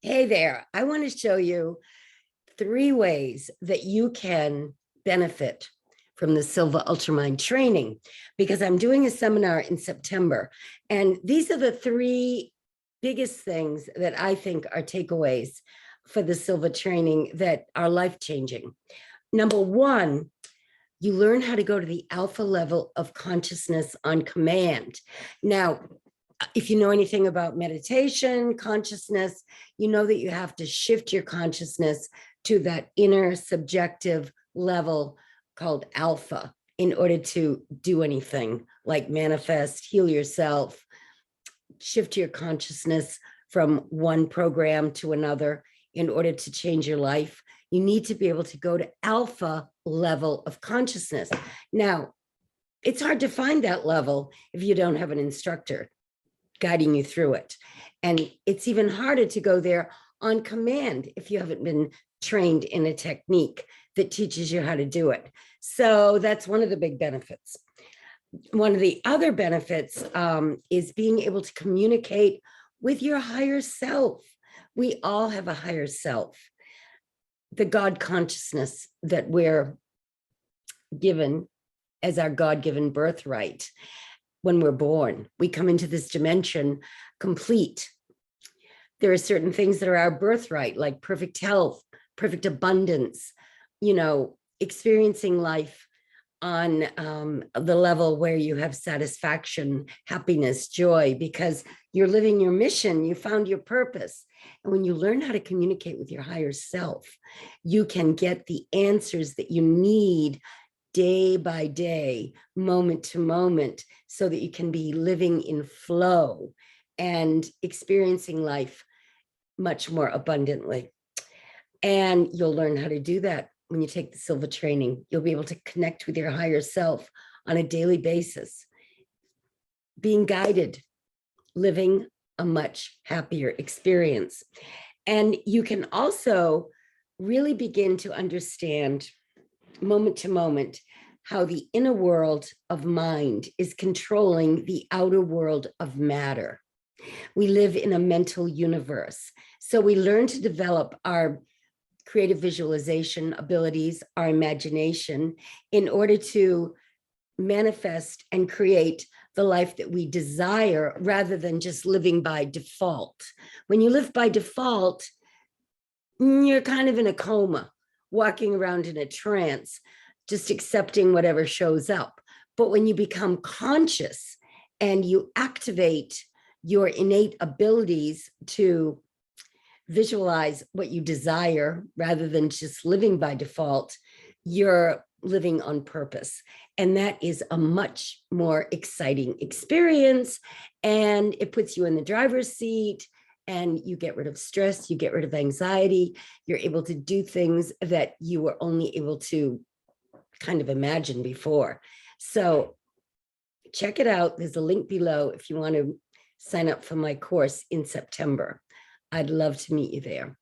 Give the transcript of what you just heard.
Hey there, I want to show you 3 ways that you can benefit from the Silva UltraMind training because I'm doing a seminar in September. And these are the 3 biggest things that I think are takeaways for the Silva training that are life-changing. Number one, you learn how to go to the alpha level of consciousness on command. Now, if you know anything about meditation, consciousness, you know that you have to shift your consciousness to that inner subjective level called alpha in order to do anything like manifest, heal yourself, shift your consciousness from one program to another in order to change your life. You need to be able to go to alpha level of consciousness. Now, it's hard to find that level if you don't have an instructor guiding you through it. And it's even harder to go there on command if you haven't been trained in a technique that teaches you how to do it. So that's one of the big benefits. One of the other benefits is being able to communicate with your higher self. We all have a higher self, the God consciousness that we're given as our God-given birthright. When we're born, we come into this dimension complete. There are certain things that are our birthright, like perfect health, perfect abundance, experiencing life on the level where you have satisfaction, happiness, joy, because you're living your mission, you found your purpose. And when you learn how to communicate with your higher self, you can get the answers that you need day by day, moment to moment, so that you can be living in flow and experiencing life much more abundantly. And you'll learn how to do that when you take the Silva training. You'll be able to connect with your higher self on a daily basis, being guided, living a much happier experience. And you can also really begin to understand moment to moment how the inner world of mind is controlling the outer world of matter. We live in a mental universe. So we learn to develop our creative visualization abilities, our imagination, in order to manifest and create the life that we desire rather than just living by default. When you live by default, you're kind of in a coma, walking around in a trance, just accepting whatever shows up. But when you become conscious and you activate your innate abilities to visualize what you desire rather than just living by default, you're living on purpose. And that is a much more exciting experience. And it puts you in the driver's seat, and you get rid of stress, you get rid of anxiety, you're able to do things that you were only able to kind of imagine before. So check it out. There's a link below if you want to sign up for my course in September. I'd love to meet you there.